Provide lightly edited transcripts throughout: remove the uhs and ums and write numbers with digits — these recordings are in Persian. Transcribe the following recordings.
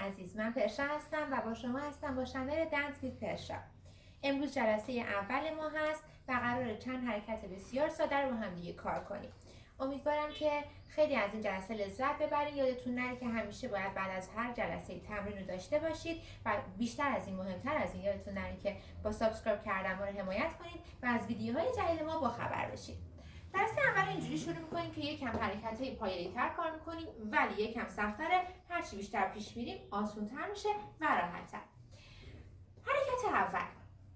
عزیز، من پرشا هستم و با شما هستم با چنل دنس ویت پرشا. امروز جلسه اول ما هست و قراره چند حرکت بسیار ساده رو با هم دیگه کار کنیم. امیدوارم که خیلی از این جلسه لذت ببرید. یادتون نره که همیشه باید بعد از هر جلسه تمرین رو داشته باشید و بیشتر از این، مهمتر از این، یادتون نره که با سابسکرایب کردن ما رو حمایت کنید و از ویدیوهای جدید ما با خبر بشید. درس اول اینجوری شروع میکنیم که یکم حرکت‌های پایه‌ای‌تر کار میکنیم ولی یکم سخت‌تره. هرچی بیشتر پیش میریم آسان‌تر میشه و راحت‌تر. حرکت اول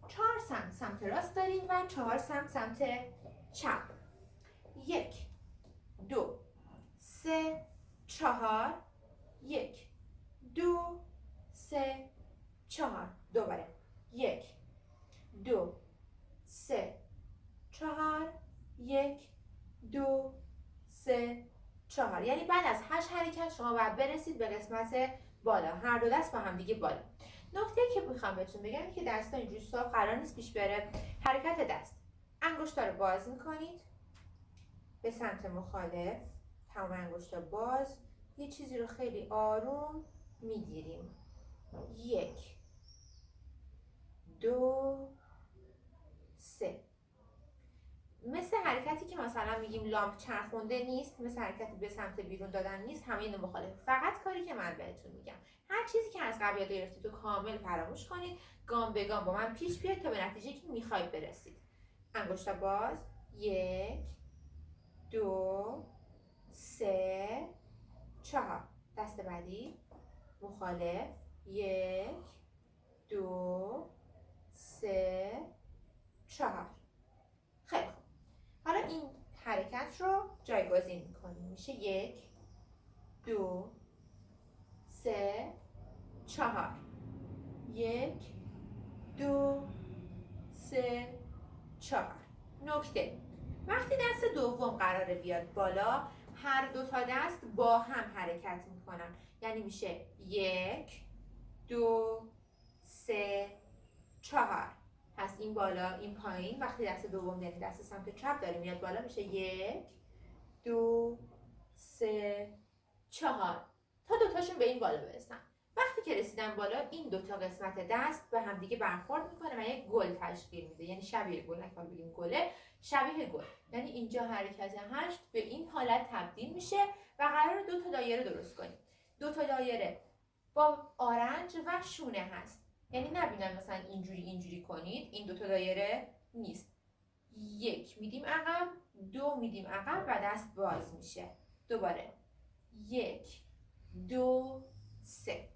4 سمت راست داریم و 4 سمت چپ. 1 2 3 4 1 2 3 4. دوباره 1 2 3 4 1 2 3 4. یعنی بعد از 8 حرکت شما باید برسید به قسمت بالا، هر دو دست با هم دیگه بالا. نکته که میخوام بهتون بگم که دستا اینجوری صاف قرار نیست پیش بره. حرکت دست، انگشتا رو باز میکنید به سمت مخالف، تمام انگشتا باز، یه چیزی رو خیلی آروم میگیریم. 1 2 3. مثل حرکتی که مثلا میگیم لامپ چرخونده نیست، مثل حرکتی به سمت بیرون دادن نیست، همه اینو مخالف. فقط کاری که من بهتون میگم، هر چیزی که از قبل یاد گرفتید تو کامل فراموش کنید، گام به گام با من پیش بیاید تا به نتیجه که میخواید برسید. انگشتا باز، 1 2 3 4. دست بعدی مخالف، 1 2 3 4. خیلی خوب. حالا این حرکت رو جایگزین میکنیم، میشه 1 2 3 4. 1 2 3 4. نکته، وقتی دست دوم قراره بیاد بالا، هر دو تا دست با هم حرکت میکنن، یعنی میشه 1 2 3 4. پس این بالا این پایین. وقتی دست دوم یعنی دست سمت چپ داره میاد بالا، میشه 1 2 3 4 تا دوتاشون به این بالا برسن. وقتی که رسیدن بالا، این دوتا قسمت دست به هم دیگه برخورد میکنه و یک گل تشکیل میده، یعنی شبیه گل، نکنم بگیم گله، شبیه گل. یعنی اینجا حرکت 8 به این حالت تبدیل میشه و قرار دو تا دایره درست کنیم. دو تا دایره با آرنج و شونه هست، یعنی نبینم مثلا اینجوری کنید، این دوتا دایره نیست. 1 میدیم عقب، 2 میدیم عقب و دست باز میشه. دوباره 1 2 3.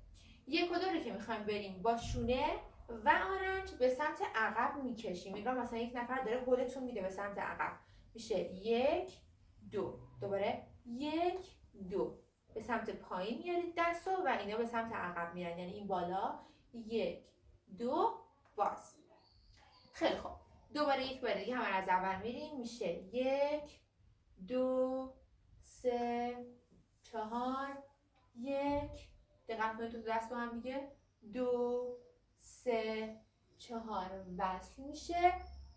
1 و 2 رو که میخوایم بریم با شونه و آرنج به سمت عقب میکشیم. میگم مثلا یک نفر داره هولتون میده به سمت عقب، میشه 1 2. دوباره 1 2. به سمت پایین میارید دستو و اینا به سمت عقب میرن، یعنی این بالا 1 2 باز. خیلی خوب. دوباره یک بار دیگه همه از اول میریم، میشه 1 2 3 4 1. دقت کنید تو دست با هم دیگه 2 3 4 وصل میشه.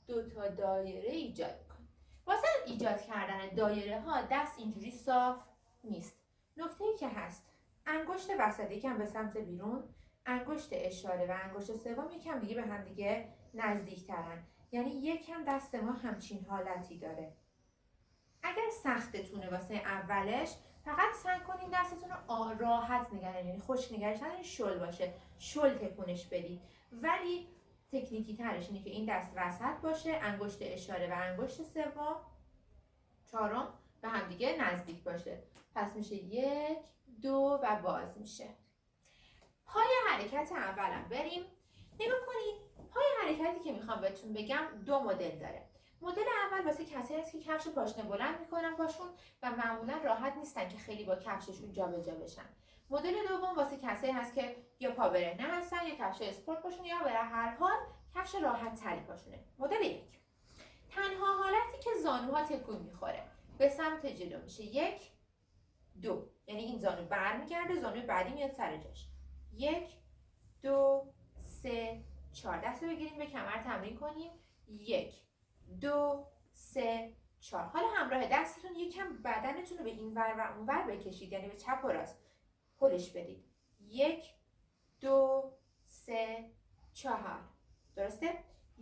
دو تا دایره ایجاد کن. واسه ایجاد کردن دایره ها دست اینجوری صاف نیست. نکته‌ای که هست، انگشت وسط یکم به سمت بیرون، انگشت اشاره و انگشت سوم یکم دیگه به هم دیگه نزدیک‌ترن، یعنی یکم دست ما همچین حالتی داره. اگر سختتونه واسه اولش، فقط سعی کنید دستتون رو راحت نگه دارید، یعنی خشک نگهش ندارید، شل باشه، شل تکونش بدید. ولی تکنیکی ترش اینه که این دست وسط باشه، انگشت اشاره و انگشت سوم چهارم به هم دیگه نزدیک باشه. پس میشه 1 2 و باز میشه. پای حرکت اولم بریم. نگاه کنید، پای حرکتی که میخوام بهتون بگم دو مدل داره. مدل اول واسه کسایی هست که کفش پاشنه بلند میکنن پاشون و معمولا راحت نیستن که خیلی با کفششون جابجا بشن. مدل دوم واسه کسایی هست که یا پا برهنه هستن یا کفش اسپورت پاشون یا به هر حال کفش راحت تری پاشونه. مدل 1، تنها حالتی که زانوها تکون میخوره به سمت جلو میشه 1 2، یعنی این زانو برمیگرده، زانو بعدی میاد سر جاش. 1 2 3 4. دست رو بگیریم به کمر تمرین کنیم. 1 2 3 4. حالا همراه دستتون یکم بدنتون رو به این ور و اون ور بکشید، یعنی به چپ و راست هلش بدید. 1 2 3 4. درسته؟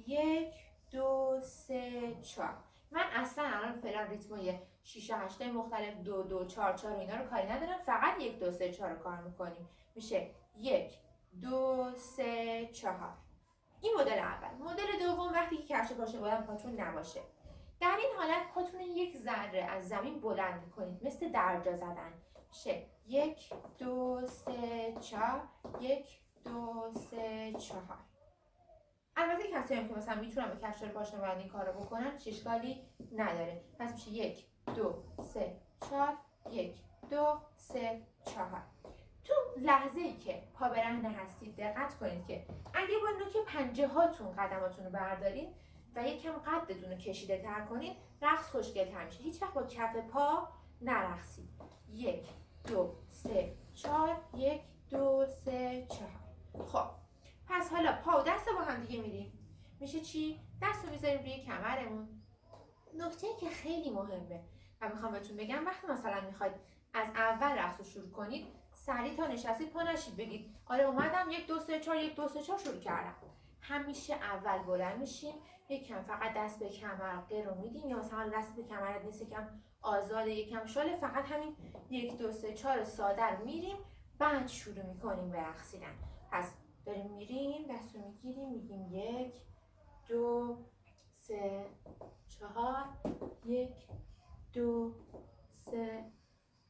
1 2 3 4. من اصلا الان فعلا ریتمای 6 و 8 مختلف 2 2 4 4 اینا رو کاری ندارم، فقط 1 2 3 4 رو کار میکنیم. میشه 1 2 3 4. این مدل اول. مدل دوم وقتی که کفش پاشنه بلند پاتون نباشه. در این حالت پاتون یک ذره از زمین بلند کنید، مثل درجا زدن. میشه 1 2 3 4 1 2 3 4. البته کسی هم که مثلا میتونن به کفش پاشنه بلند این کارو بکنن اشکالی نداره. پس میشه 1 2 3 4 1 2 3 4. تو لحظه ای که پا برهنه هستید دقت کنید که اگه با نوک پنجه هاتون قدماتون رو بردارید و یکم قدتون رو کشیده تر کنید، رقص خوشگل تر میشه. هیچ وقت با کف پا نرقصید. 1 2 3 4 1 2 3 4. خب پس حالا پا و دست با هم دیگه میریم. میشه چی؟ دست رو میذاریم روی کمرمون. نکته که خیلی مهمه و میخوام بهتون بگم، وقتی مثلا میخواید از اول رقص رو شروع کنید، سریع تا نشستید پا نشید بگید آره اومدم 1 2 3 4 1 2 3 4 شروع کردم. همیشه اول بلند میشیم، یکم فقط دست به کمر رو میدیم، یا مثلا دست به کمرت نیست یکم آزاده یکم شاله، فقط همین 1 2 3 4 ساده رو میریم، بعد شروع میکنیم به رقصیدن. پس داریم میریم، دست رو میگیریم، میگیم 1 2 3 4 1 2 3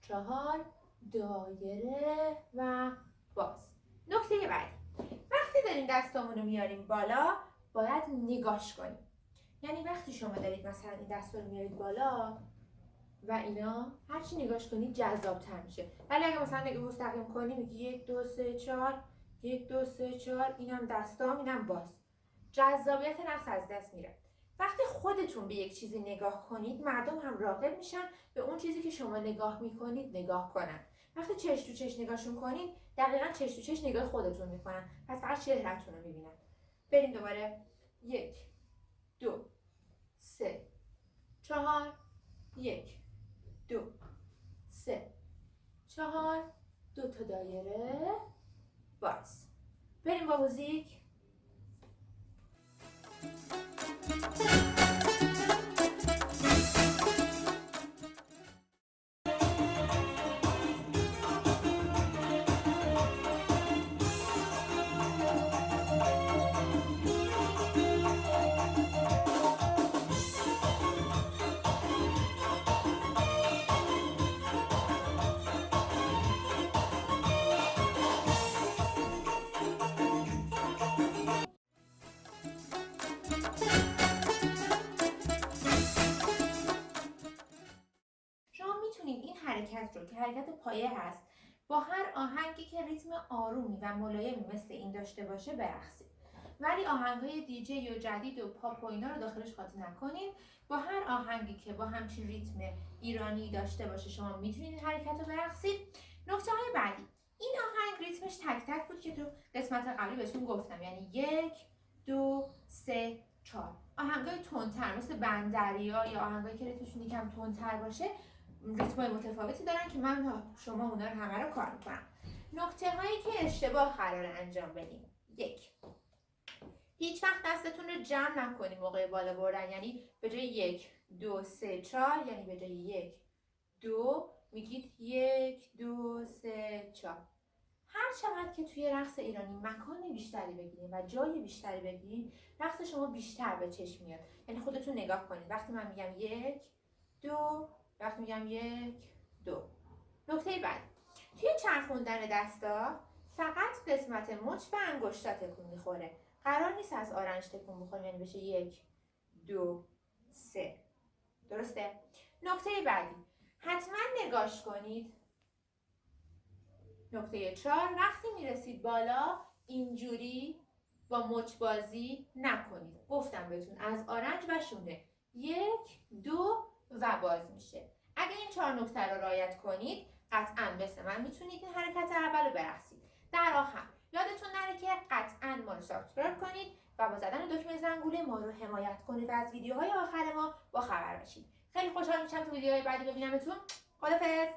4 دایره و باز. نکته بعدی، وقتی داریم دستامون رو میاریم بالا باید نگاش کنیم. یعنی وقتی شما دارید مثلا این دستا رو میارید بالا و اینا، هرچی نگاش کنید جذاب‌تر میشه. ولی اگه مثلا نگاه مستقیم کنی میگی 1 2 3 4 1 2 3 4، اینم دستام اینم باز، جذابیت رقص از دست میره. وقتی خودتون به یک چیزی نگاه کنید، مردم هم راغب میشن به اون چیزی که شما نگاه میکنید نگاه کنن. وقتی چش تو چش نگاهشون کنید، دقیقاً چش تو چش نگاه خودتون میکنن، پس فقط چهرهتون رو میبینن. بریم دوباره. 1 2 3 4 1 2 3 4 2 تا دایره باز. بریم با موزیک. این حرکت رو که حرکت پایه هست با هر آهنگی که ریتم آرومی و ملایمی مثل این داشته باشه برقصید. ولی آهنگ‌های دیجی و جدید و پاپ و اینا رو داخلش قاطی نکنید. با هر آهنگی که با همچین ریتم ایرانی داشته باشه شما میتونید این حرکت رو برقصید. نکته‌های بعدی، این آهنگ ریتمش تک تک بود که تو قسمت قبلی بهتون گفتم، یعنی 1 2 3 4. آهنگای تندتر مثل بندریا یا آهنگایی که ریتمشون یکم تندتر باشه ریتمای متفاوتی دارن که من شما اونا رو همه رو کار میکنم. نکته هایی که اشتباه قرار انجام بدیم. 1. هیچ وقت دستتون رو جمع نکنید موقع بالا بردن، یعنی به جای 1 2 3 4 یعنی به جای 1 2 میگید 1 2 3 4. هر چقدر که توی رقص ایرانی مکان بیشتری بگیرید و جای بیشتری بگیرید، رقص شما بیشتر به چشم میاد. یعنی خودتون نگاه کنید، وقتی من میگم 1 2، وقتی میگم 1 2. نکته بعد، توی چرخوندن دستا فقط قسمت مچ و انگشتا تکون میخوره. قرار نیست از آرنج تکون بخوره، یعنی بشه 1 2 3. درسته؟ نکته بعدی، حتما نگاش کنید. نکته 4، وقتی میرسید بالا اینجوری با مچ بازی نکنید. گفتم بهتون از آرنج و شونه 1 2 و باز میشه. اگه این 4 نکته رو رعایت کنید قطعاً مثل من میتونید این حرکت اول رو برقصید. در آخر یادتون نره که قطعاً ما رو سابسکرایب کنید و با زدن دکمه زنگوله ما رو حمایت کنید و از ویدیوهای آخر ما با خبر باشید. خیلی خوشحال میشم تو ویدیوهای بعدی ببینمتون. خدافظ.